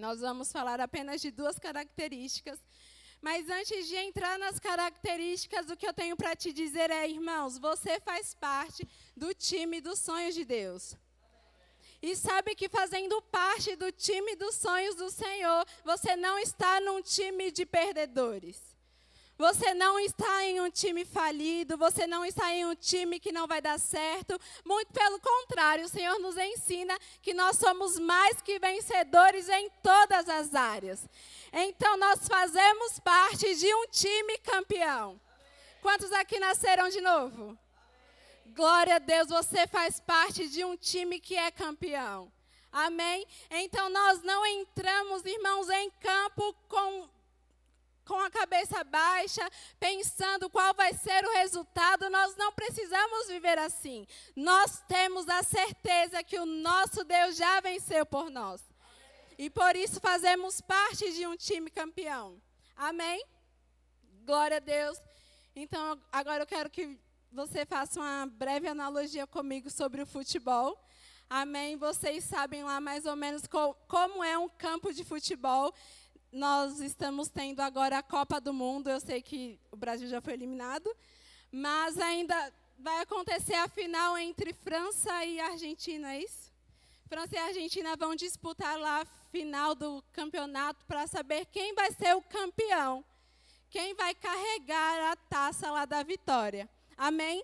Nós vamos falar apenas de 2 características. Mas antes de entrar nas características, o que eu tenho para te dizer é, irmãos, você faz parte do time dos sonhos de Deus. E sabe que fazendo parte do time dos sonhos do Senhor, você não está num time de perdedores. Você não está em um time falido, você não está em um time que não vai dar certo. Muito pelo contrário, o Senhor nos ensina que nós somos mais que vencedores em todas as áreas. Então, nós fazemos parte de um time campeão. Quantos aqui nasceram de novo? Glória a Deus, você faz parte de um time que é campeão. Amém? Então, nós não entramos, irmãos, em campo com a cabeça baixa, pensando qual vai ser o resultado. Nós não precisamos viver assim. Nós temos a certeza que o nosso Deus já venceu por nós. E por isso fazemos parte de um time campeão. Amém? Glória a Deus. Então, agora eu quero que você faça uma breve analogia comigo sobre o futebol. Amém? Vocês sabem lá mais ou menos como é um campo de futebol. Nós estamos tendo agora a Copa do Mundo. Eu sei que o Brasil já foi eliminado, mas ainda vai acontecer a final entre França e Argentina, é isso? França e Argentina vão disputar lá a final do campeonato para saber quem vai ser o campeão, quem vai carregar a taça lá da vitória. Amém?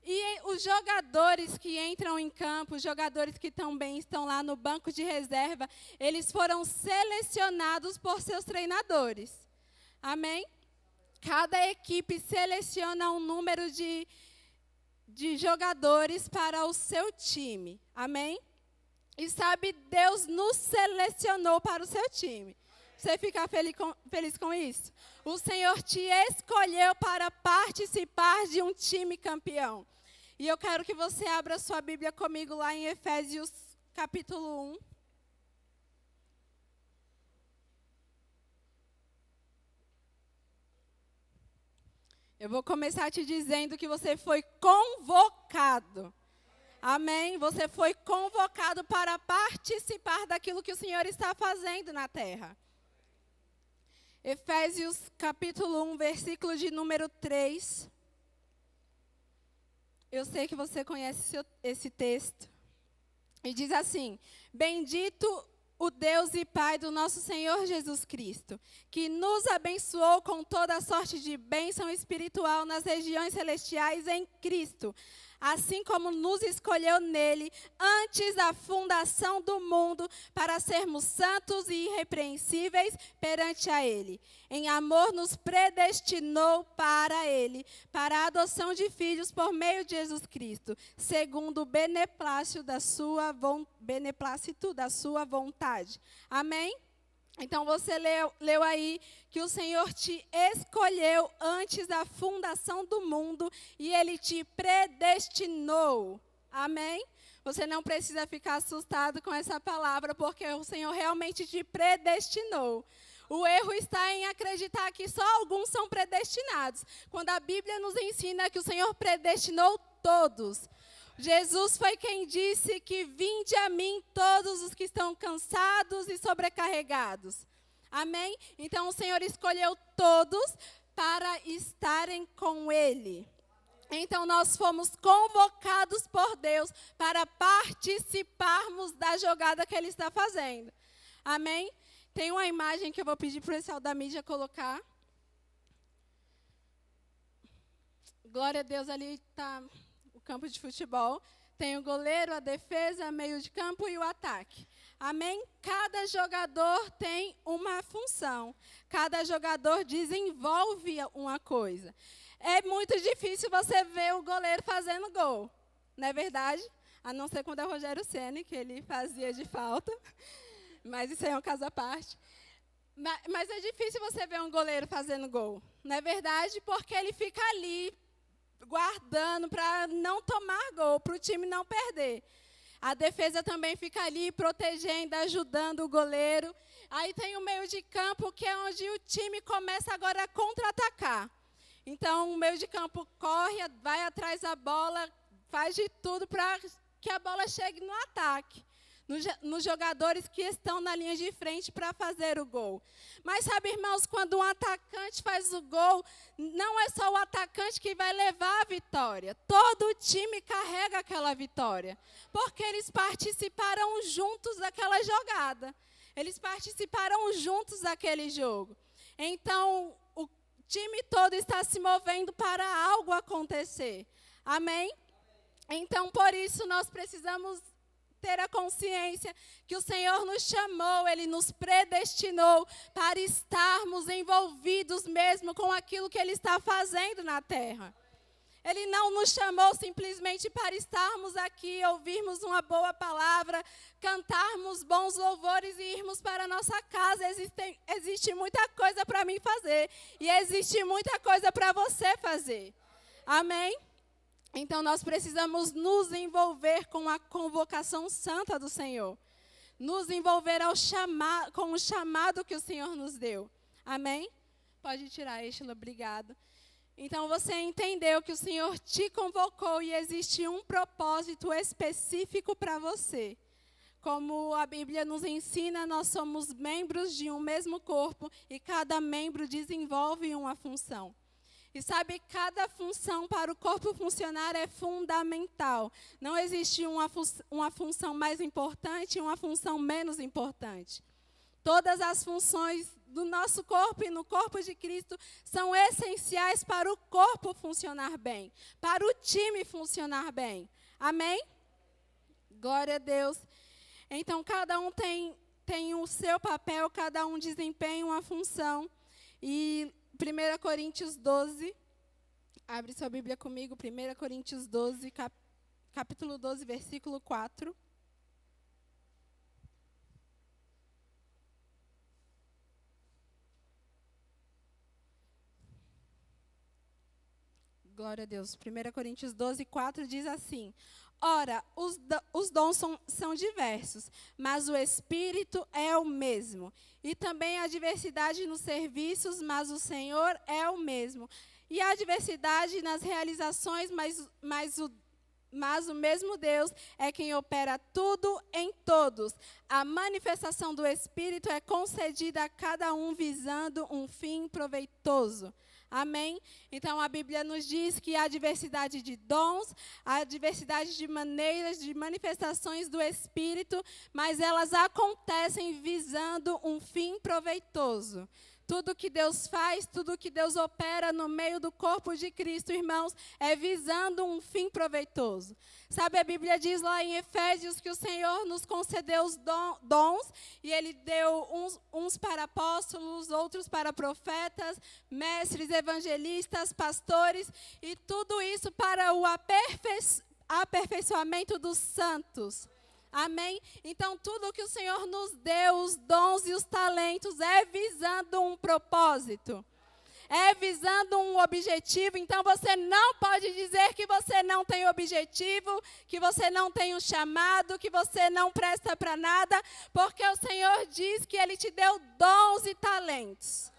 E os jogadores que entram em campo, os jogadores que também estão lá no banco de reserva, eles foram selecionados por seus treinadores. Amém? Cada equipe seleciona um número de jogadores para o seu time. Amém? E sabe, Deus nos selecionou para o seu time. Você fica feliz com isso? O Senhor te escolheu para participar de um time campeão. E eu quero que você abra sua Bíblia comigo lá em Efésios capítulo 1. Eu vou começar te dizendo que você foi convocado. Amém? Você foi convocado para participar daquilo que o Senhor está fazendo na terra. Efésios capítulo 1, versículo de número 3. Eu sei que você conhece esse texto. E diz assim: Bendito o Deus e Pai do nosso Senhor Jesus Cristo, que nos abençoou com toda sorte de bênção espiritual nas regiões celestiais em Cristo, assim como nos escolheu nele antes da fundação do mundo para sermos santos e irrepreensíveis perante a ele. Em amor nos predestinou para ele, para a adoção de filhos por meio de Jesus Cristo, segundo o beneplácito da sua vontade. Amém? Então, você leu aí que o Senhor te escolheu antes da fundação do mundo e Ele te predestinou. Amém? Você não precisa ficar assustado com essa palavra, porque o Senhor realmente te predestinou. O erro está em acreditar que só alguns são predestinados, quando a Bíblia nos ensina que o Senhor predestinou todos. Jesus foi quem disse que vinde a mim todos os que estão cansados e sobrecarregados. Amém? Então o Senhor escolheu todos para estarem com Ele. Então nós fomos convocados por Deus para participarmos da jogada que Ele está fazendo. Amém? Tem uma imagem que eu vou pedir para o pessoal da mídia colocar. Glória a Deus, ali está campo de futebol, tem o goleiro, a defesa, meio de campo e o ataque. Amém? Cada jogador tem uma função. Cada jogador desenvolve uma coisa. É muito difícil você ver o goleiro fazendo gol, não é verdade? A não ser quando é o Rogério Ceni, que ele fazia de falta. Mas isso aí é um caso à parte. Mas é difícil você ver um goleiro fazendo gol, não é verdade? Porque ele fica ali guardando para não tomar gol, para o time não perder. A defesa também fica ali protegendo, ajudando o goleiro. Aí tem o meio de campo, que é onde o time começa agora a contra-atacar. Então, o meio de campo corre, vai atrás da bola, faz de tudo para que a bola chegue no ataque. nos jogadores que estão na linha de frente para fazer o gol. Mas sabe, irmãos, quando um atacante faz o gol, não é só o atacante que vai levar a vitória. Todo o time carrega aquela vitória, porque eles participaram juntos daquela jogada. Eles participaram juntos daquele jogo. Então, o time todo está se movendo para algo acontecer. Amém? Então, por isso, nós precisamos ter a consciência que o Senhor nos chamou, Ele nos predestinou para estarmos envolvidos mesmo com aquilo que Ele está fazendo na terra. Ele não nos chamou simplesmente para estarmos aqui, ouvirmos uma boa palavra, cantarmos bons louvores e irmos para a nossa casa. Existe muita coisa para mim fazer e existe muita coisa para você fazer. Amém? Então, nós precisamos nos envolver com a convocação santa do Senhor. Nos envolver com o chamado que o Senhor nos deu. Amém? Pode tirar, Estela, obrigado. Então, você entendeu que o Senhor te convocou e existe um propósito específico para você. Como a Bíblia nos ensina, nós somos membros de um mesmo corpo e cada membro desenvolve uma função. E sabe, cada função para o corpo funcionar é fundamental. Não existe uma função mais importante e uma função menos importante. Todas as funções do nosso corpo e no corpo de Cristo são essenciais para o corpo funcionar bem, para o time funcionar bem. Amém? Glória a Deus. Então, cada um tem o seu papel, cada um desempenha uma função. E 1 Coríntios 12, abre sua Bíblia comigo, 1 Coríntios 12, capítulo 12, versículo 4. Glória a Deus. 1 Coríntios 12, 4 diz assim: ora, os dons são diversos, mas o Espírito é o mesmo. E também há diversidade nos serviços, mas o Senhor é o mesmo. E há diversidade nas realizações, mas o mesmo Deus é quem opera tudo em todos. A manifestação do Espírito é concedida a cada um visando um fim proveitoso. Amém? Então, a Bíblia nos diz que há diversidade de dons, há diversidade de maneiras, de manifestações do Espírito, mas elas acontecem visando um fim proveitoso. Tudo que Deus faz, tudo que Deus opera no meio do corpo de Cristo, irmãos, é visando um fim proveitoso. Sabe, a Bíblia diz lá em Efésios que o Senhor nos concedeu os dons e Ele deu uns para apóstolos, outros para profetas, mestres, evangelistas, pastores, e tudo isso para o aperfeiçoamento dos santos. Amém? Então, tudo que o Senhor nos deu, os dons e os talentos, é visando um propósito. É visando um objetivo. Então, você não pode dizer que você não tem objetivo, que você não tem um chamado, que você não presta para nada, porque o Senhor diz que Ele te deu dons e talentos.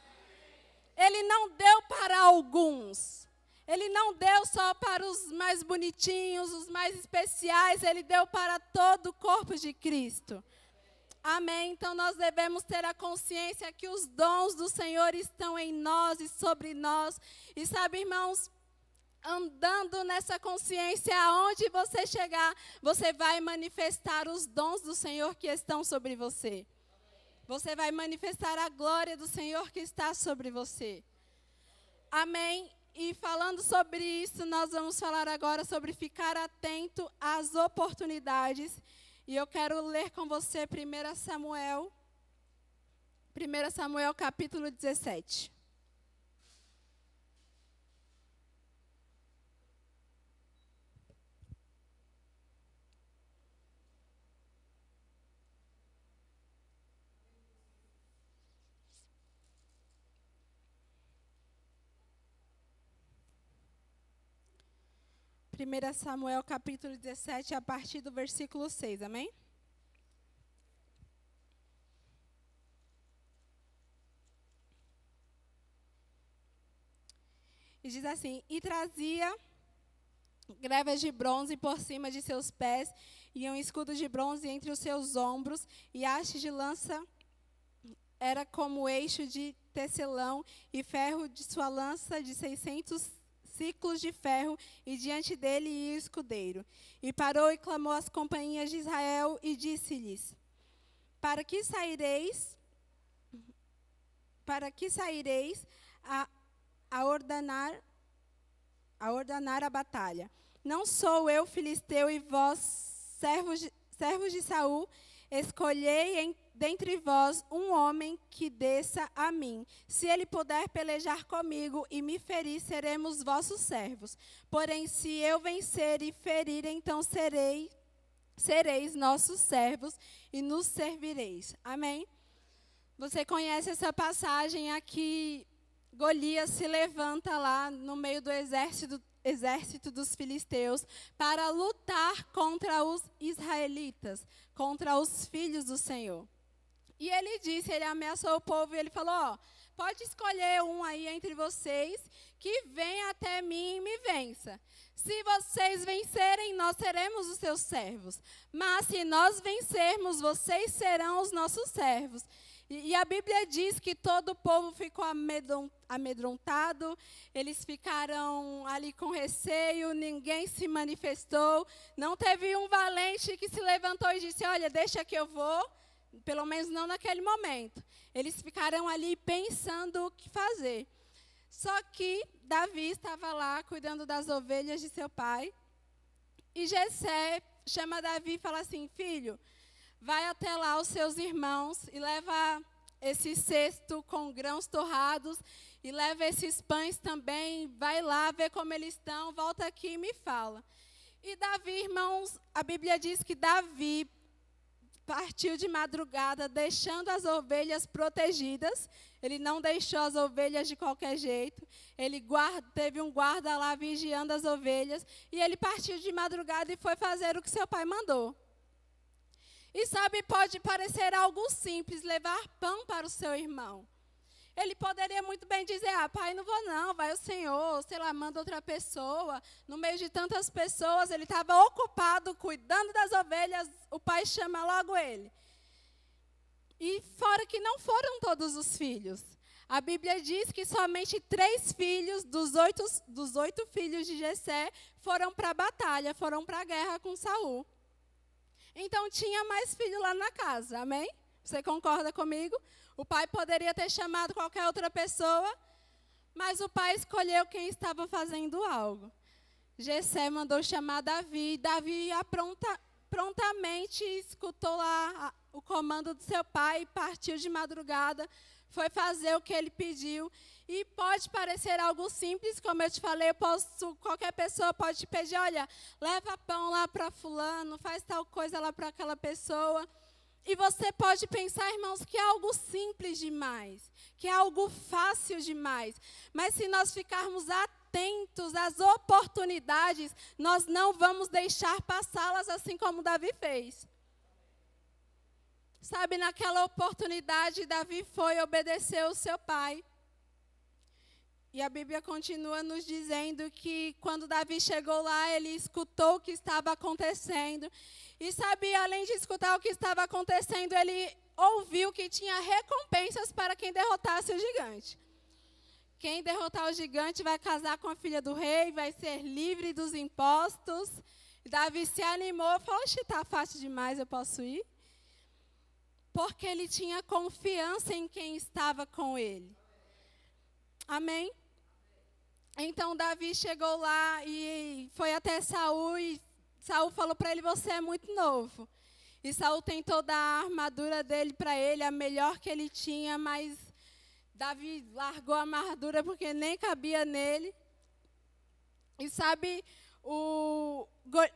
Ele não deu para alguns. Ele não deu só para os mais bonitinhos, os mais especiais, Ele deu para todo o corpo de Cristo. Amém? Então, nós devemos ter a consciência que os dons do Senhor estão em nós e sobre nós. E sabe, irmãos, andando nessa consciência, aonde você chegar, você vai manifestar os dons do Senhor que estão sobre você. Você vai manifestar a glória do Senhor que está sobre você. Amém? E falando sobre isso, nós vamos falar agora sobre ficar atento às oportunidades. E eu quero ler com você 1 Samuel capítulo 17. Primeira Samuel capítulo 17, a partir do versículo 6, amém? E diz assim: e trazia grevas de bronze por cima de seus pés, e um escudo de bronze entre os seus ombros, e haste de lança era como eixo de tecelão, e ferro de sua lança de 600 ciclos de ferro, e diante dele ia o escudeiro. E parou e clamou às companhias de Israel, e disse-lhes: Para que saireis a ordenar a batalha? Não sou eu filisteu, e vós, servos de Saul, escolhei dentre vós um homem que desça a mim. Se ele puder pelejar comigo e me ferir, seremos vossos servos. Porém, se eu vencer e ferir, então sereis nossos servos e nos servireis. Amém? Você conhece essa passagem aqui? Golias se levanta lá no meio do exército dos filisteus para lutar contra os israelitas, contra os filhos do Senhor. E ele ameaçou o povo e ele falou: pode escolher um aí entre vocês que venha até mim e me vença. Se vocês vencerem, nós seremos os seus servos. Mas se nós vencermos, vocês serão os nossos servos. E a Bíblia diz que todo o povo ficou amedrontado, eles ficaram ali com receio, ninguém se manifestou. Não teve um valente que se levantou e disse: olha, deixa que eu vou, pelo menos não naquele momento. Eles ficaram ali pensando o que fazer. Só que Davi estava lá cuidando das ovelhas de seu pai, e Jessé chama Davi e fala assim: filho, vai até lá os seus irmãos e leva esse cesto com grãos torrados e leva esses pães também, vai lá ver como eles estão, volta aqui e me fala. E Davi, irmãos, a Bíblia diz que Davi partiu de madrugada, deixando as ovelhas protegidas. Ele não deixou as ovelhas de qualquer jeito. Ele teve um guarda lá vigiando as ovelhas, e ele partiu de madrugada e foi fazer o que seu pai mandou. E sabe, pode parecer algo simples, levar pão para o seu irmão. Ele poderia muito bem dizer: pai, não vou não, vai o Senhor, sei lá, manda outra pessoa. No meio de tantas pessoas, ele estava ocupado cuidando das ovelhas, o pai chama logo ele. E fora que não foram todos os filhos. A Bíblia diz que somente 3 filhos dos 8 filhos de Jessé foram para a batalha, foram para a guerra com Saul. Então, tinha mais filho lá na casa, amém? Você concorda comigo? O pai poderia ter chamado qualquer outra pessoa, mas o pai escolheu quem estava fazendo algo. Jessé mandou chamar Davi, e Davi prontamente escutou lá o comando do seu pai, partiu de madrugada, foi fazer o que ele pediu. E pode parecer algo simples, como eu te falei, qualquer pessoa pode te pedir: olha, leva pão lá para fulano, faz tal coisa lá para aquela pessoa. E você pode pensar, irmãos, que é algo simples demais, que é algo fácil demais. Mas se nós ficarmos atentos às oportunidades, nós não vamos deixar passá-las assim como Davi fez. Sabe, naquela oportunidade, Davi foi obedecer o seu pai. E a Bíblia continua nos dizendo que quando Davi chegou lá, ele escutou o que estava acontecendo. E sabe, além de escutar o que estava acontecendo, ele ouviu que tinha recompensas para quem derrotasse o gigante. Quem derrotar o gigante vai casar com a filha do rei, vai ser livre dos impostos. E Davi se animou e falou: oxe, está fácil demais, eu posso ir? Porque ele tinha confiança em quem estava com ele. Amém? Então, Davi chegou lá e foi até Saul, e Saul falou para ele: você é muito novo. E Saul tentou dar a armadura dele para ele, a melhor que ele tinha, mas Davi largou a armadura porque nem cabia nele. E sabe,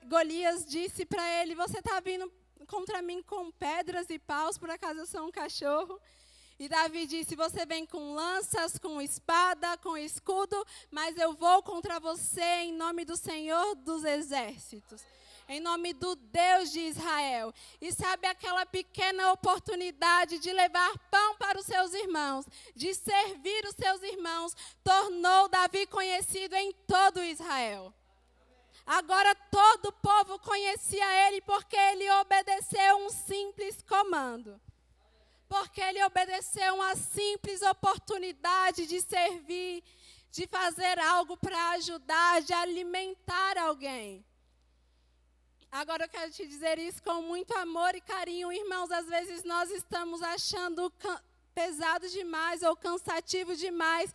Golias disse para ele: você está vindo contra mim com pedras e paus, por acaso eu sou um cachorro? E Davi disse: você vem com lanças, com espada, com escudo, mas eu vou contra você em nome do Senhor dos Exércitos, em nome do Deus de Israel. E sabe, aquela pequena oportunidade de levar pão para os seus irmãos, de servir os seus irmãos, tornou Davi conhecido em todo Israel. Agora todo o povo conhecia ele porque ele obedeceu um simples comando. Porque ele obedeceu uma simples oportunidade de servir, de fazer algo para ajudar, de alimentar alguém. Agora eu quero te dizer isso com muito amor e carinho. Irmãos, às vezes nós estamos achando pesado demais ou cansativo demais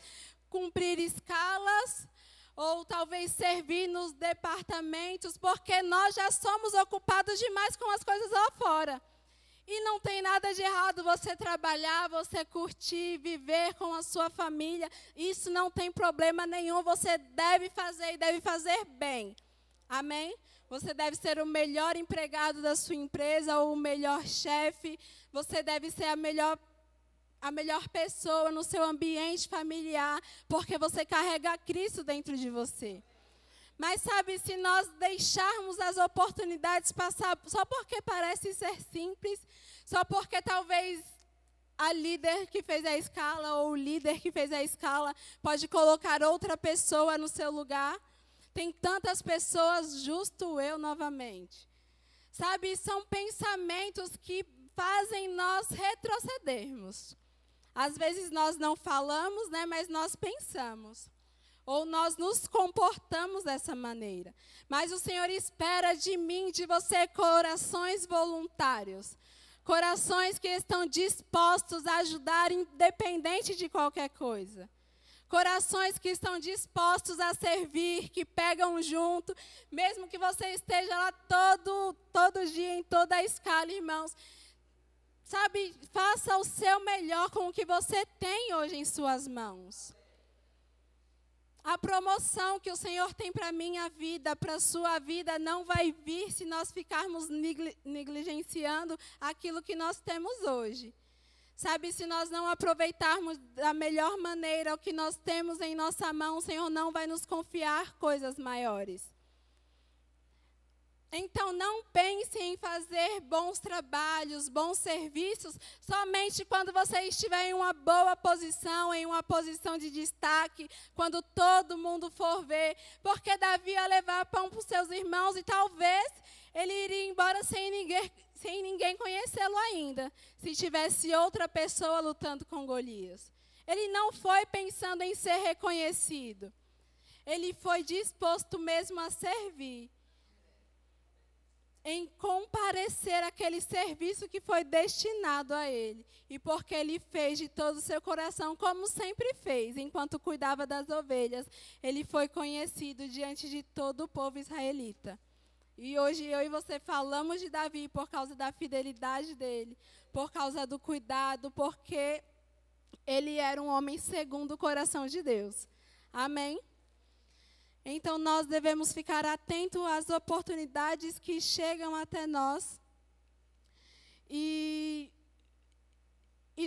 cumprir escalas ou talvez servir nos departamentos, porque nós já somos ocupados demais com as coisas lá fora. E não tem nada de errado você trabalhar, você curtir, viver com a sua família. Isso não tem problema nenhum, você deve fazer e deve fazer bem. Amém? Você deve ser o melhor empregado da sua empresa ou o melhor chefe. Você deve ser a melhor pessoa no seu ambiente familiar, porque você carrega Cristo dentro de você. Mas sabe, se nós deixarmos as oportunidades passar só porque parece ser simples, só porque talvez a líder que fez a escala ou o líder que fez a escala pode colocar outra pessoa no seu lugar. Tem tantas pessoas, justo eu novamente. Sabe, são pensamentos que fazem nós retrocedermos. Às vezes nós não falamos, né, mas nós pensamos. Ou nós nos comportamos dessa maneira. Mas o Senhor espera de mim, de você, corações voluntários. Corações que estão dispostos a ajudar, independente de qualquer coisa. Corações que estão dispostos a servir, que pegam junto, mesmo que você esteja lá todo dia, em toda a escala, irmãos. Sabe, faça o seu melhor com o que você tem hoje em suas mãos. A promoção que o Senhor tem para a minha vida, para a sua vida, não vai vir se nós ficarmos negligenciando aquilo que nós temos hoje. Sabe, se nós não aproveitarmos da melhor maneira o que nós temos em nossa mão, o Senhor não vai nos confiar coisas maiores. Então, não pense em fazer bons trabalhos, bons serviços, somente quando você estiver em uma boa posição, em uma posição de destaque, quando todo mundo for ver. Porque Davi ia levar pão para os seus irmãos e talvez ele iria embora sem ninguém conhecê-lo ainda, se tivesse outra pessoa lutando com Golias. Ele não foi pensando em ser reconhecido. Ele foi disposto mesmo a servir, em comparecer àquele serviço que foi destinado a ele. E porque ele fez de todo o seu coração, como sempre fez, enquanto cuidava das ovelhas, ele foi conhecido diante de todo o povo israelita. E hoje eu e você falamos de Davi por causa da fidelidade dele, por causa do cuidado, porque ele era um homem segundo o coração de Deus. Amém? Então, nós devemos ficar atentos às oportunidades que chegam até nós e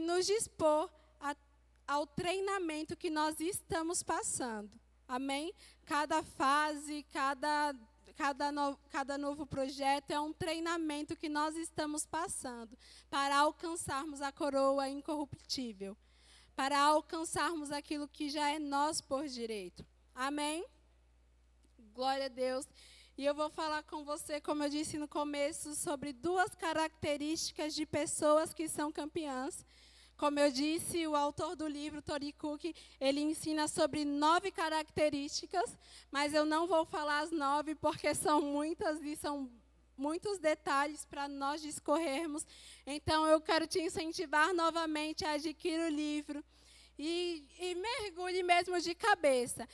nos dispor ao treinamento que nós estamos passando. Amém? Cada fase, cada novo projeto é um treinamento que nós estamos passando para alcançarmos a coroa incorruptível, para alcançarmos aquilo que já é nosso por direito. Amém? Glória a Deus. E eu vou falar com você, como eu disse no começo, sobre duas características de pessoas que são campeãs. Como eu disse, o autor do livro, Tori Cook, ele ensina sobre 9 características, mas eu não vou falar as 9 porque são muitas e são muitos detalhes para nós discorrermos. Então, eu quero te incentivar novamente a adquirir o livro. E mergulhe mesmo de cabeça.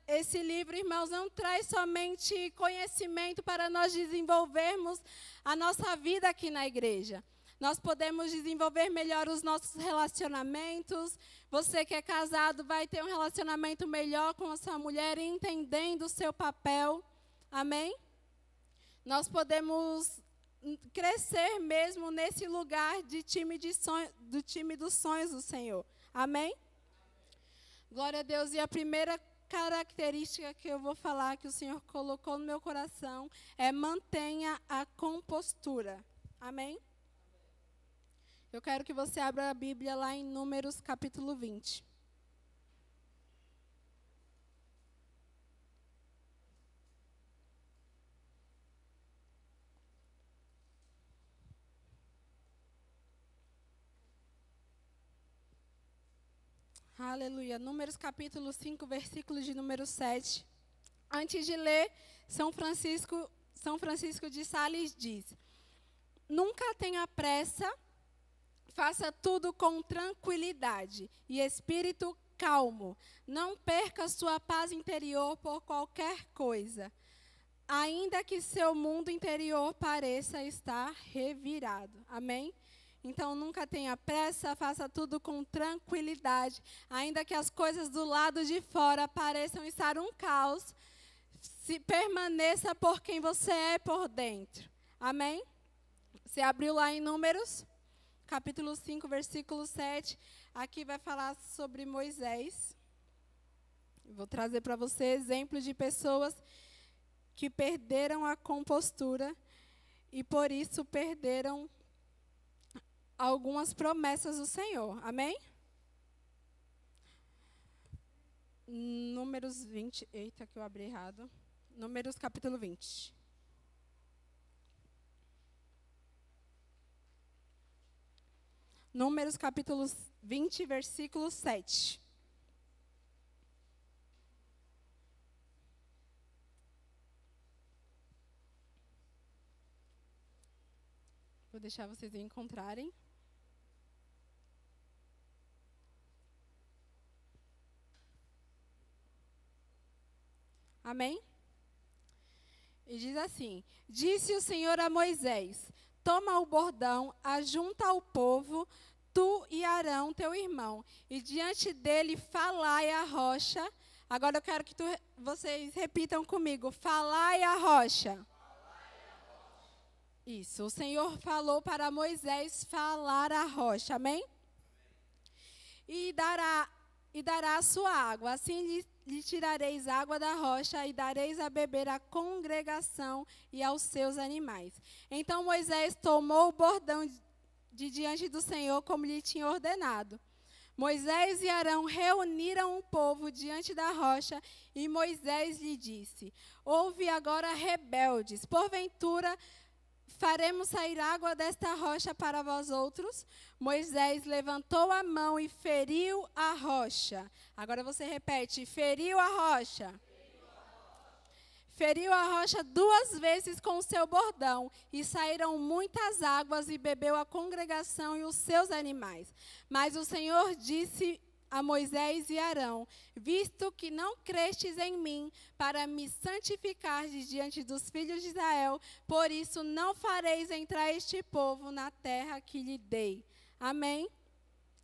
Esse livro, irmãos, não traz somente conhecimento para nós desenvolvermos a nossa vida aqui na igreja. Nós podemos desenvolver melhor os nossos relacionamentos. Você que é casado vai ter um relacionamento melhor com a sua mulher, entendendo o seu papel. Amém? Nós podemos crescer mesmo nesse lugar de do time dos sonhos do Senhor. Amém? Glória a Deus. E a primeira característica que eu vou falar, que o Senhor colocou no meu coração, é mantenha a compostura. Amém? Eu quero que você abra a Bíblia lá em Números capítulo 20. Aleluia. Números capítulo 5, versículo de número 7. Antes de ler, São Francisco de Sales diz: nunca tenha pressa, faça tudo com tranquilidade e espírito calmo. Não perca sua paz interior por qualquer coisa, ainda que seu mundo interior pareça estar revirado. Amém? Então, nunca tenha pressa, faça tudo com tranquilidade, ainda que as coisas do lado de fora pareçam estar um caos, permaneça por quem você é por dentro. Amém? Você abriu lá em Números, capítulo 5, versículo 7. Aqui vai falar sobre Moisés. Vou trazer para você exemplos de pessoas que perderam a compostura e por isso perderam algumas promessas do Senhor. Amém? Números 20. Eita, que eu abri errado. Números capítulo 20. Números capítulo 20, versículo 7. Vou deixar vocês encontrarem. Amém? E diz assim: disse o Senhor a Moisés: toma o bordão, ajunta ao povo, tu e Arão, teu irmão, e diante dele falai a rocha. Agora eu quero que vocês repitam comigo: falai a rocha. Isso, o Senhor falou para Moisés falar a rocha, amém? E dará a sua água, assim lhe tirareis água da rocha e dareis a beber à congregação e aos seus animais. Então Moisés tomou o bordão de diante do Senhor, como lhe tinha ordenado. Moisés e Arão reuniram o povo diante da rocha, e Moisés lhe disse: ouve agora, rebeldes, porventura faremos sair água desta rocha para vós outros? Moisés levantou a mão e feriu a rocha. Agora você repete: feriu a rocha. Feriu a rocha 2 vezes com o seu bordão, e saíram muitas águas, e bebeu a congregação e os seus animais. Mas o Senhor disse a Moisés e Arão: visto que não crestes em mim para me santificardes diante dos filhos de Israel, por isso não fareis entrar este povo na terra que lhe dei. Amém?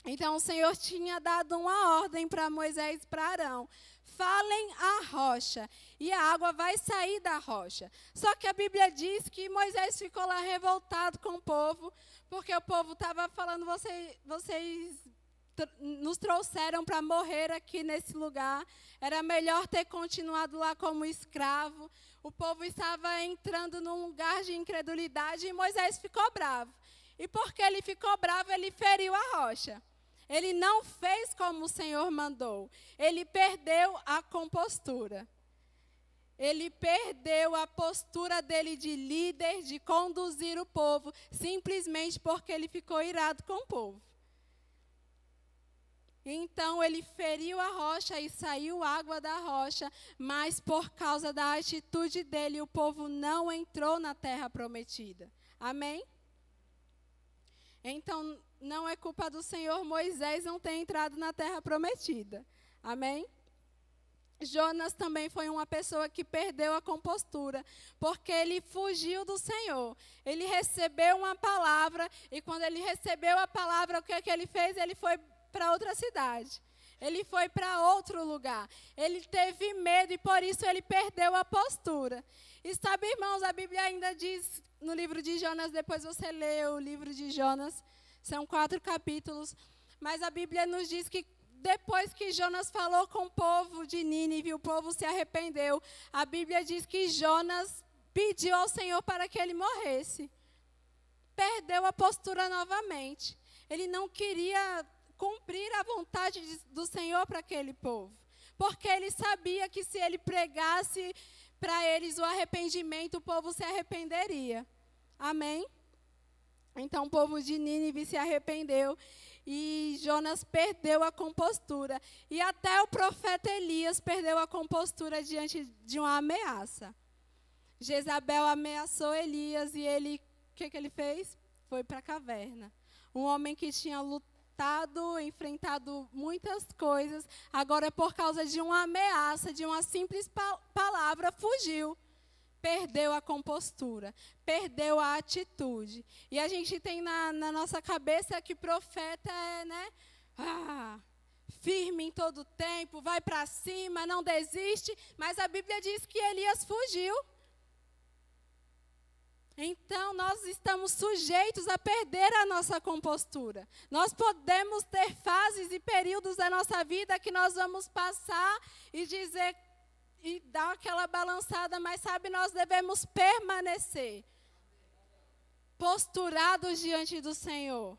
Então o Senhor tinha dado uma ordem para Moisés e para Arão: falem a rocha, e a água vai sair da rocha. Só que a Bíblia diz que Moisés ficou lá revoltado com o povo, porque o povo estava falando: vocês nos trouxeram para morrer aqui nesse lugar, era melhor ter continuado lá como escravo. O povo estava entrando num lugar de incredulidade, e Moisés ficou bravo. E porque ele ficou bravo, ele feriu a rocha. Ele não fez como o Senhor mandou. Ele perdeu a compostura. Ele perdeu a postura dele de líder, de conduzir o povo, simplesmente porque ele ficou irado com o povo. Então ele feriu a rocha e saiu água da rocha, mas por causa da atitude dele, o povo não entrou na terra prometida. Amém? Então não é culpa do Senhor Moisés não ter entrado na terra prometida. Amém? Jonas também foi uma pessoa que perdeu a compostura, porque ele fugiu do Senhor. Ele recebeu uma palavra, e quando ele recebeu a palavra, o que ele fez? Ele foi para outra cidade. Ele foi para outro lugar. Ele teve medo e por isso ele perdeu a postura. E sabe, irmãos, a Bíblia ainda diz no livro de Jonas, depois você lê o livro de Jonas, são 4 capítulos, mas a Bíblia nos diz que depois que Jonas falou com o povo de Nínive, o povo se arrependeu. A Bíblia diz que Jonas pediu ao Senhor para que ele morresse. Perdeu a postura novamente. Ele não queria cumprir a vontade do Senhor para aquele povo, porque ele sabia que se ele pregasse para eles o arrependimento, o povo se arrependeria. Amém? Então o povo de Nínive se arrependeu, e Jonas perdeu a compostura. E até o profeta Elias perdeu a compostura diante de uma ameaça. Jezabel ameaçou Elias e ele, o que ele fez? Foi para a caverna. Um homem que tinha lutado, enfrentado muitas coisas, agora por causa de uma ameaça, de uma simples palavra, fugiu. Perdeu a compostura, perdeu a atitude. E a gente tem na nossa cabeça que profeta é, né? Firme em todo tempo, vai para cima, não desiste. Mas a Bíblia diz que Elias fugiu. Então, nós estamos sujeitos a perder a nossa compostura. Nós podemos ter fases e períodos da nossa vida que nós vamos passar e dizer, e dar aquela balançada, mas sabe, nós devemos permanecer posturados diante do Senhor.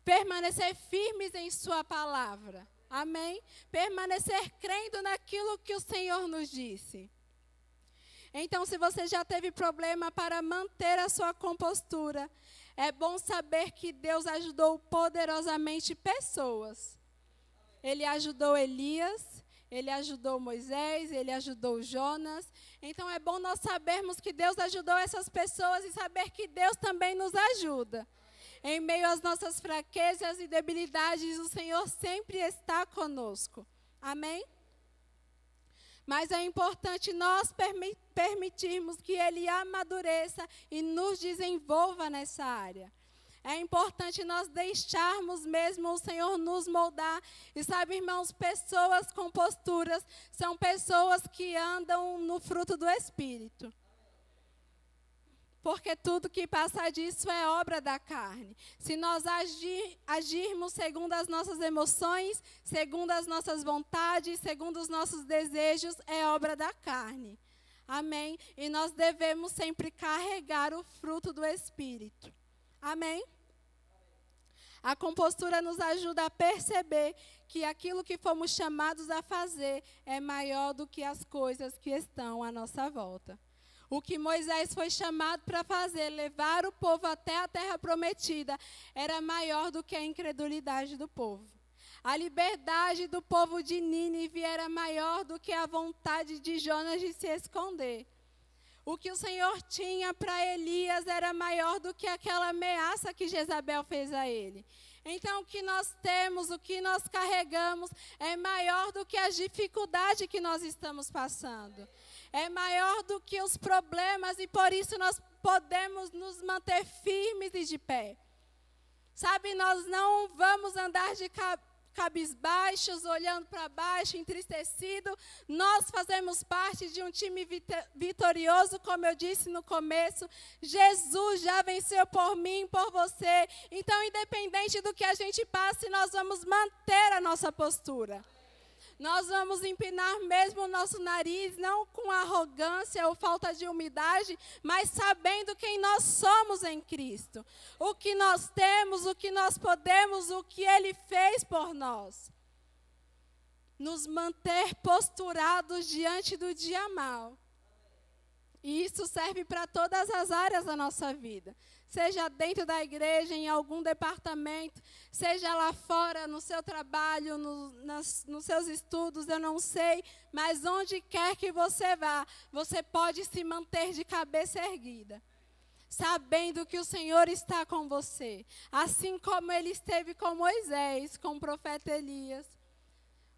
Permanecer firmes em sua palavra. Amém? Permanecer crendo naquilo que o Senhor nos disse. Então, se você já teve problema para manter a sua compostura, é bom saber que Deus ajudou poderosamente pessoas. Ele ajudou Elias, ele ajudou Moisés, ele ajudou Jonas. Então, é bom nós sabermos que Deus ajudou essas pessoas e saber que Deus também nos ajuda. Em meio às nossas fraquezas e debilidades, o Senhor sempre está conosco. Amém? Mas é importante nós permitirmos que Ele amadureça e nos desenvolva nessa área. É importante nós deixarmos mesmo o Senhor nos moldar. E sabe, irmãos, pessoas com posturas são pessoas que andam no fruto do Espírito. Porque tudo que passa disso é obra da carne. Se nós agirmos segundo as nossas emoções, segundo as nossas vontades, segundo os nossos desejos, é obra da carne. Amém? E nós devemos sempre carregar o fruto do Espírito. Amém? A compostura nos ajuda a perceber que aquilo que fomos chamados a fazer é maior do que as coisas que estão à nossa volta. O que Moisés foi chamado para fazer, levar o povo até a terra prometida, era maior do que a incredulidade do povo. A liberdade do povo de Nínive era maior do que a vontade de Jonas de se esconder. O que o Senhor tinha para Elias era maior do que aquela ameaça que Jezabel fez a ele. Então, o que nós temos, o que nós carregamos, é maior do que a dificuldade que nós estamos passando. É maior do que os problemas e por isso nós podemos nos manter firmes e de pé. Sabe, nós não vamos andar de cabisbaixos, olhando para baixo, entristecido. Nós fazemos parte de um time vitorioso, como eu disse no começo. Jesus já venceu por mim, por você. Então, independente do que a gente passe, nós vamos manter a nossa postura. Nós vamos empinar mesmo o nosso nariz, não com arrogância ou falta de humildade, mas sabendo quem nós somos em Cristo. O que nós temos, o que nós podemos, o que Ele fez por nós. Nos manter posturados diante do dia mau. E isso serve para todas as áreas da nossa vida. Seja dentro da igreja, em algum departamento, seja lá fora, no seu trabalho, nos seus estudos, eu não sei, mas onde quer que você vá, você pode se manter de cabeça erguida, sabendo que o Senhor está com você, assim como Ele esteve com Moisés, com o profeta Elias.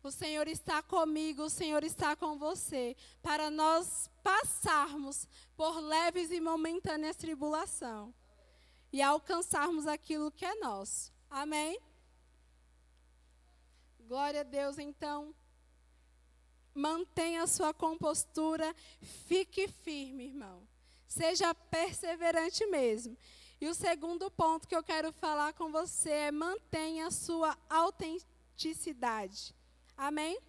O Senhor está comigo, o Senhor está com você, para nós passarmos por leves e momentâneas tribulação. E alcançarmos aquilo que é nosso. Amém? Glória a Deus, então. Mantenha a sua compostura. Fique firme, irmão. Seja perseverante mesmo. E o segundo ponto que eu quero falar com você é mantenha a sua autenticidade. Amém?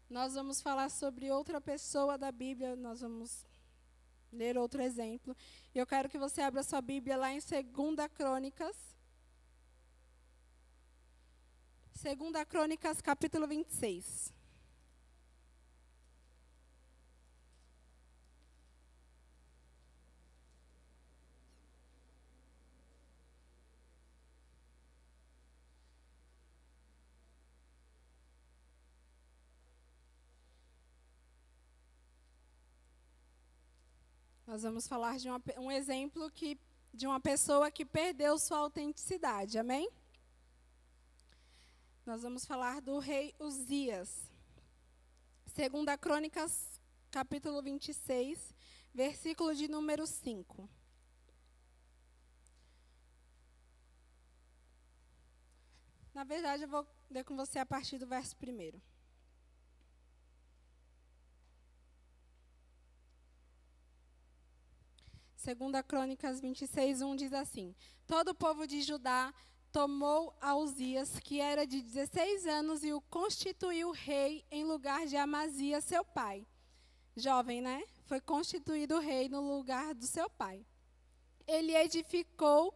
Nós vamos falar sobre outra pessoa da Bíblia. Nós vamos ler outro exemplo. E eu quero que você abra sua Bíblia lá em 2 Crônicas. 2 Crônicas, capítulo 26. Nós vamos falar de um exemplo de uma pessoa que perdeu sua autenticidade, amém? Nós vamos falar do rei Uzias. 2 Crônicas, capítulo 26, versículo de número 5. Na verdade, eu vou ler com você a partir do verso 1. Segunda Crônicas 26, 1 diz assim: Todo o povo de Judá tomou a Uzias, que era de 16 anos, e o constituiu rei em lugar de Amazias, seu pai. Jovem, né? Foi constituído rei no lugar do seu pai. Ele edificou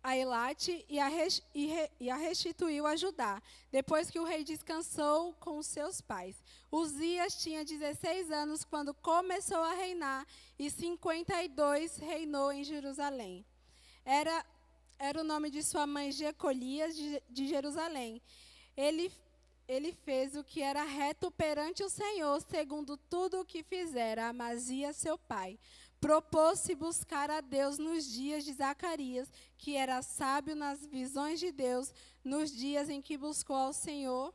a Elate e a restituiu a Judá, depois que o rei descansou com os seus pais. Uzias tinha 16 anos quando começou a reinar, e 52 reinou em Jerusalém. Era o nome de sua mãe Jecolias de Jerusalém. Ele fez o que era reto perante o Senhor, segundo tudo o que fizera Amazias, seu pai. Propôs-se buscar a Deus nos dias de Zacarias, que era sábio nas visões de Deus. Nos dias em que buscou ao Senhor,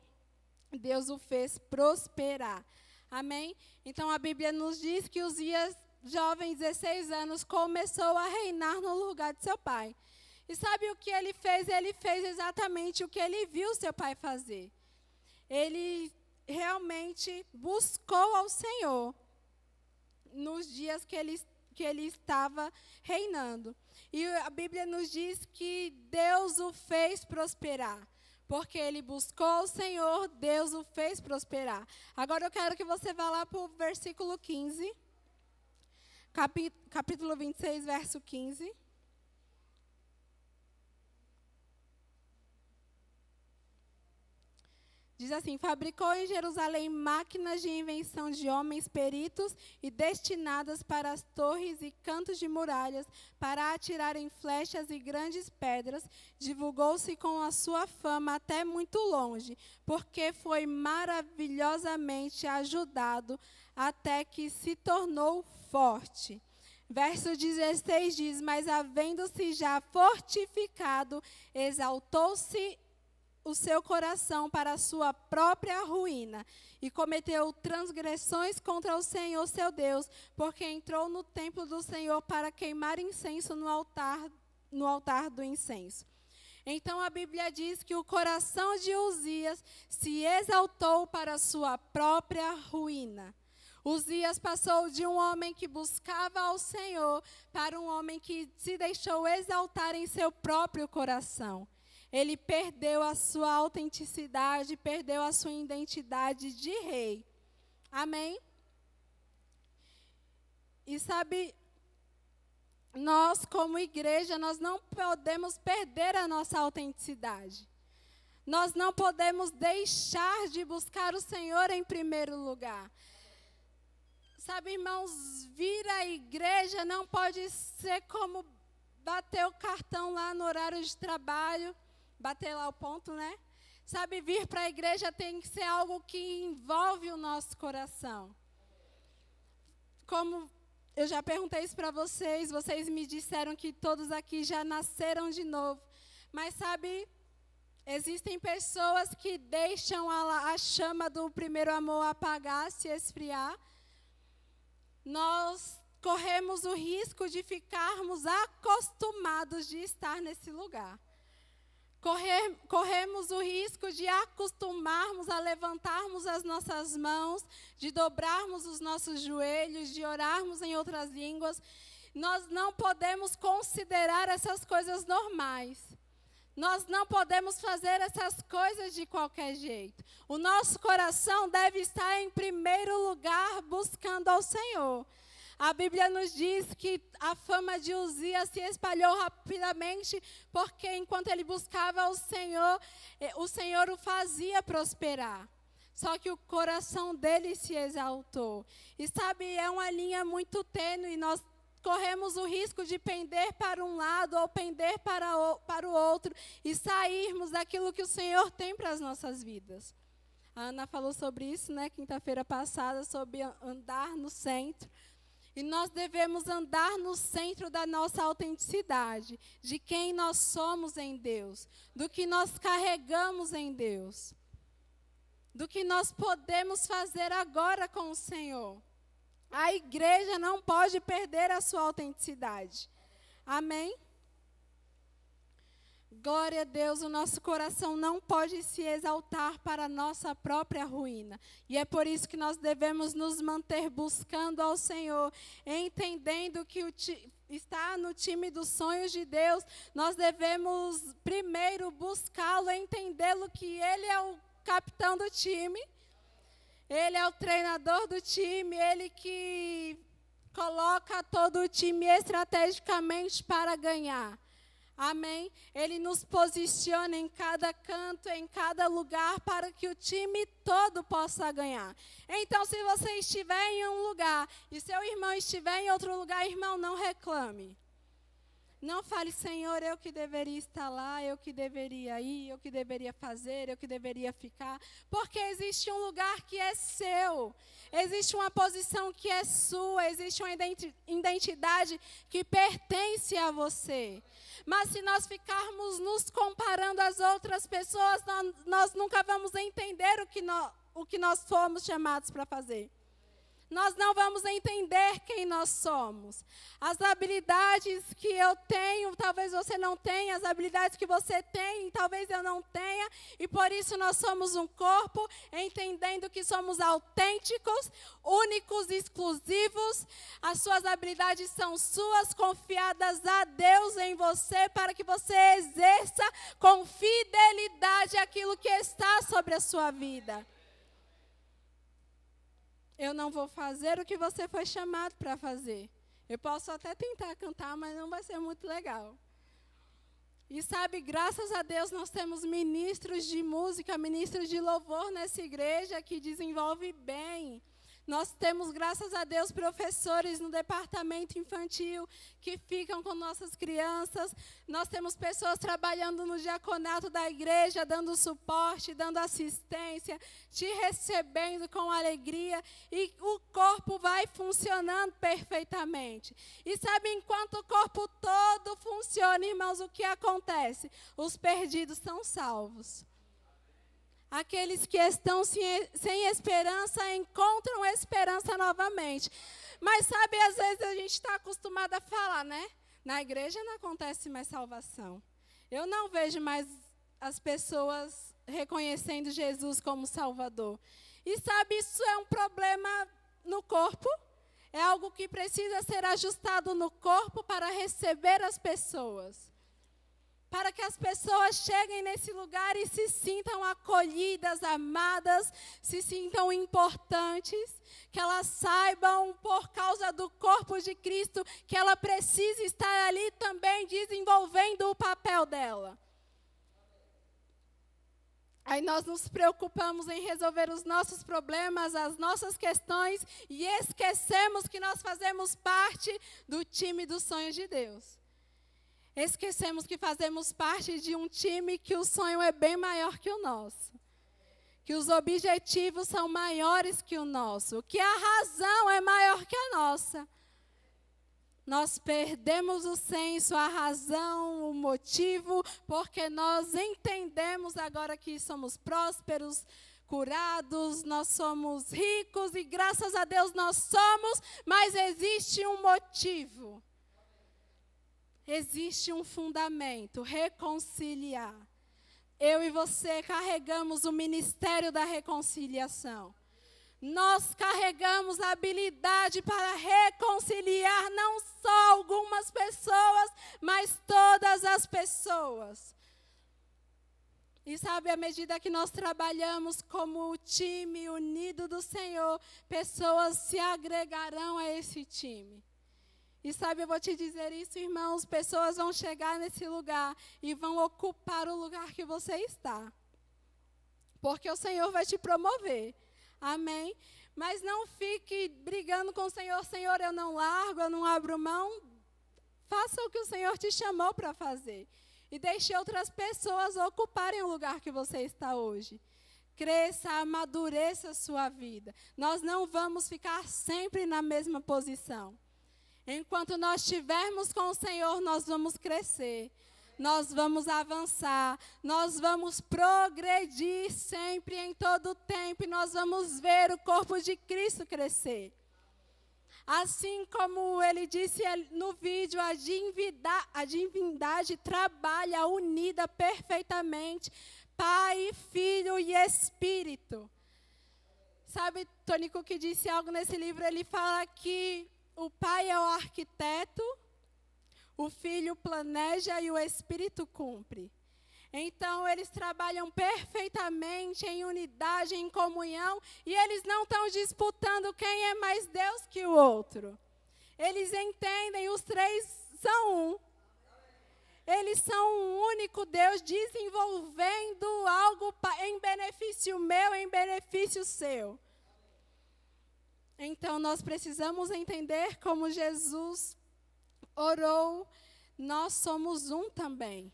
Deus o fez prosperar. Amém? Então a Bíblia nos diz que Uzias, jovem, 16 anos, começou a reinar no lugar de seu pai. E sabe o que ele fez? Ele fez exatamente o que ele viu seu pai fazer. Ele realmente buscou ao Senhor nos dias que ele estava reinando. E a Bíblia nos diz que Deus o fez prosperar. Porque ele buscou o Senhor, Deus o fez prosperar. Agora eu quero que você vá lá para o versículo 15. Capítulo 26, verso 15. Diz assim: fabricou em Jerusalém máquinas de invenção de homens peritos e destinadas para as torres e cantos de muralhas, para atirarem flechas e grandes pedras. Divulgou-se com a sua fama até muito longe, porque foi maravilhosamente ajudado até que se tornou forte. Verso 16 diz: mas havendo-se já fortificado, exaltou-se o seu coração para a sua própria ruína, e cometeu transgressões contra o Senhor seu Deus, porque entrou no templo do Senhor para queimar incenso no altar do incenso. Então a Bíblia diz que o coração de Uzias se exaltou para a sua própria ruína. Uzias passou de um homem que buscava ao Senhor para um homem que se deixou exaltar em seu próprio coração. Ele perdeu a sua autenticidade, perdeu a sua identidade de rei. Amém? E sabe, nós como igreja, nós não podemos perder a nossa autenticidade. Nós não podemos deixar de buscar o Senhor em primeiro lugar. Sabe, irmãos, vir à igreja não pode ser como bater o cartão lá no horário de trabalho, bater lá o ponto, né? Sabe, vir para a igreja tem que ser algo que envolve o nosso coração. Como eu já perguntei isso para vocês me disseram que todos aqui já nasceram de novo. Mas sabe, existem pessoas que deixam a chama do primeiro amor apagar, se esfriar. Nós corremos o risco de ficarmos acostumados de estar nesse lugar. Corremos o risco de acostumarmos a levantarmos as nossas mãos, de dobrarmos os nossos joelhos, de orarmos em outras línguas. Nós não podemos considerar essas coisas normais. Nós não podemos fazer essas coisas de qualquer jeito. O nosso coração deve estar em primeiro lugar buscando ao Senhor. A Bíblia nos diz que a fama de Uzias se espalhou rapidamente, porque enquanto ele buscava o Senhor o fazia prosperar. Só que o coração dele se exaltou. E sabe, é uma linha muito tênue, nós corremos o risco de pender para um lado ou pender para o outro e sairmos daquilo que o Senhor tem para as nossas vidas. A Ana falou sobre isso, né, quinta-feira passada, sobre andar no centro. E nós devemos andar no centro da nossa autenticidade, de quem nós somos em Deus, do que nós carregamos em Deus, do que nós podemos fazer agora com o Senhor. A igreja não pode perder a sua autenticidade. Amém? Glória a Deus, o nosso coração não pode se exaltar para a nossa própria ruína. E é por isso que nós devemos nos manter buscando ao Senhor, entendendo que está no time dos sonhos de Deus. Nós devemos primeiro buscá-lo, entendê-lo que Ele é o capitão do time, Ele é o treinador do time, Ele que coloca todo o time estrategicamente para ganhar. Amém? Ele nos posiciona em cada canto, em cada lugar, para que o time todo possa ganhar. Então, se você estiver em um lugar e seu irmão estiver em outro lugar, irmão, não reclame. Não fale, Senhor, eu que deveria estar lá, eu que deveria ir, eu que deveria fazer, eu que deveria ficar. Porque existe um lugar que é seu. Existe uma posição que é sua. Existe uma identidade que pertence a você. Mas se nós ficarmos nos comparando às outras pessoas, nós nunca vamos entender o que nós fomos chamados para fazer. Nós não vamos entender quem nós somos. As habilidades que eu tenho, talvez você não tenha. As habilidades que você tem, talvez eu não tenha. E por isso nós somos um corpo, entendendo que somos autênticos, únicos, exclusivos. As suas habilidades são suas, confiadas a Deus em você, para que você exerça com fidelidade aquilo que está sobre a sua vida. Eu não vou fazer o que você foi chamado para fazer. Eu posso até tentar cantar, mas não vai ser muito legal. E sabe, graças a Deus nós temos ministros de música, ministros de louvor nessa igreja que desenvolve bem. Nós temos, graças a Deus, professores no departamento infantil que ficam com nossas crianças. Nós temos pessoas trabalhando no diaconato da igreja, dando suporte, dando assistência, te recebendo com alegria. E o corpo vai funcionando perfeitamente. E sabe, enquanto o corpo todo funciona, irmãos, o que acontece? Os perdidos são salvos. Aqueles que estão sem esperança encontram esperança novamente. Mas sabe, às vezes a gente está acostumado a falar, né? Na igreja não acontece mais salvação. Eu não vejo mais as pessoas reconhecendo Jesus como Salvador. E sabe, isso é um problema no corpo. É algo que precisa ser ajustado no corpo para receber as pessoas. Para que as pessoas cheguem nesse lugar e se sintam acolhidas, amadas, se sintam importantes, que elas saibam, por causa do corpo de Cristo, que ela precisa estar ali também desenvolvendo o papel dela. Aí nós nos preocupamos em resolver os nossos problemas, as nossas questões, e esquecemos que nós fazemos parte do time dos sonhos de Deus. Esquecemos que fazemos parte de um time que o sonho é bem maior que o nosso. Que os objetivos são maiores que o nosso. Que a razão é maior que a nossa. Nós perdemos o senso, a razão, o motivo, porque nós entendemos agora que somos prósperos, curados, nós somos ricos e graças a Deus nós somos, mas existe um motivo. Existe um fundamento, reconciliar. Eu e você carregamos o ministério da reconciliação. Nós carregamos a habilidade para reconciliar não só algumas pessoas, mas todas as pessoas. E sabe, à medida que nós trabalhamos como o time unido do Senhor, pessoas se agregarão a esse time. E sabe, eu vou te dizer isso, irmãos, pessoas vão chegar nesse lugar e vão ocupar o lugar que você está. Porque o Senhor vai te promover. Amém? Mas não fique brigando com o Senhor, Senhor, eu não largo, eu não abro mão. Faça o que o Senhor te chamou para fazer. E deixe outras pessoas ocuparem o lugar que você está hoje. Cresça, amadureça a sua vida. Nós não vamos ficar sempre na mesma posição. Enquanto nós estivermos com o Senhor, nós vamos crescer, nós vamos avançar, nós vamos progredir sempre, em todo o tempo, e nós vamos ver o corpo de Cristo crescer. Assim como ele disse no vídeo, a divindade trabalha unida perfeitamente, Pai, Filho e Espírito. Sabe, Tony Cook disse algo nesse livro, ele fala que o Pai é o arquiteto, o Filho planeja e o Espírito cumpre. Então, eles trabalham perfeitamente em unidade, em comunhão, e eles não estão disputando quem é mais Deus que o outro. Eles entendem, os três são um. Eles são um único Deus desenvolvendo algo em benefício meu, em benefício seu. Então, nós precisamos entender como Jesus orou, nós somos um também.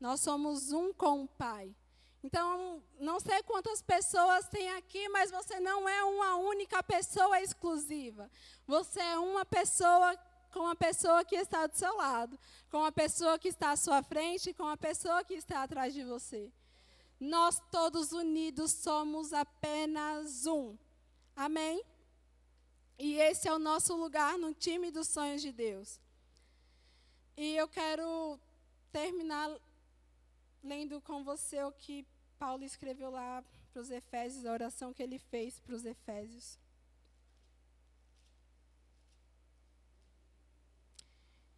Nós somos um com o Pai. Então, não sei quantas pessoas tem aqui, mas você não é uma única pessoa exclusiva. Você é uma pessoa com a pessoa que está do seu lado, com a pessoa que está à sua frente e com a pessoa que está atrás de você. Nós todos unidos somos apenas um. Amém? E esse é o nosso lugar no time dos sonhos de Deus. E eu quero terminar lendo com você o que Paulo escreveu lá para os Efésios, a oração que ele fez para os Efésios.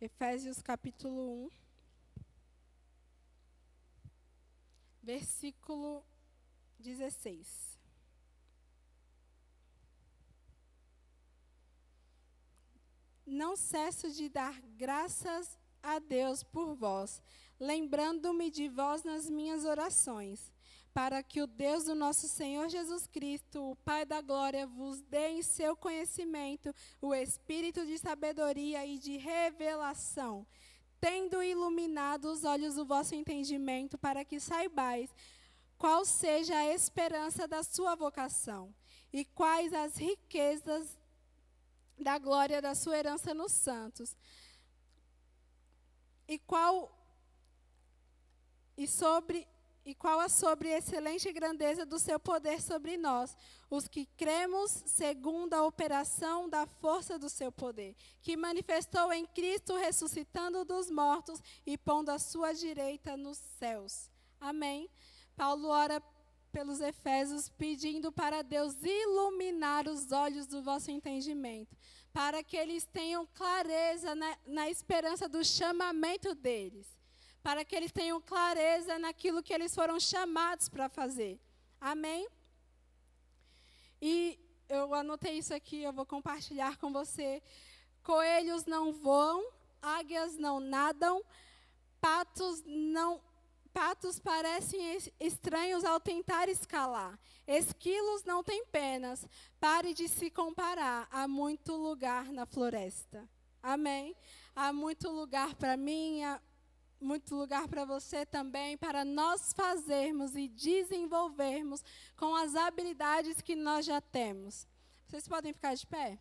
Efésios capítulo 1, versículo 16. Não cesso de dar graças a Deus por vós, lembrando-me de vós nas minhas orações, para que o Deus do nosso Senhor Jesus Cristo, o Pai da glória, vos dê em seu conhecimento o espírito de sabedoria e de revelação, tendo iluminado os olhos do vosso entendimento, para que saibais qual seja a esperança da sua vocação, e quais as riquezas da glória da sua herança nos santos, e qual a sobre-excelente grandeza do seu poder sobre nós, os que cremos segundo a operação da força do seu poder, que manifestou em Cristo, ressuscitando dos mortos e pondo a sua direita nos céus. Amém? Paulo ora pelos Efésios, pedindo para Deus iluminar os olhos do vosso entendimento, para que eles tenham clareza na esperança do chamamento deles, para que eles tenham clareza naquilo que eles foram chamados para fazer. Amém? E eu anotei isso aqui, eu vou compartilhar com você. Coelhos não voam, águias não nadam, patos parecem estranhos ao tentar escalar. Esquilos não têm penas. Pare de se comparar. Há muito lugar na floresta. Amém? Há muito lugar para mim, há muito lugar para você também, para nós fazermos e desenvolvermos com as habilidades que nós já temos. Vocês podem ficar de pé?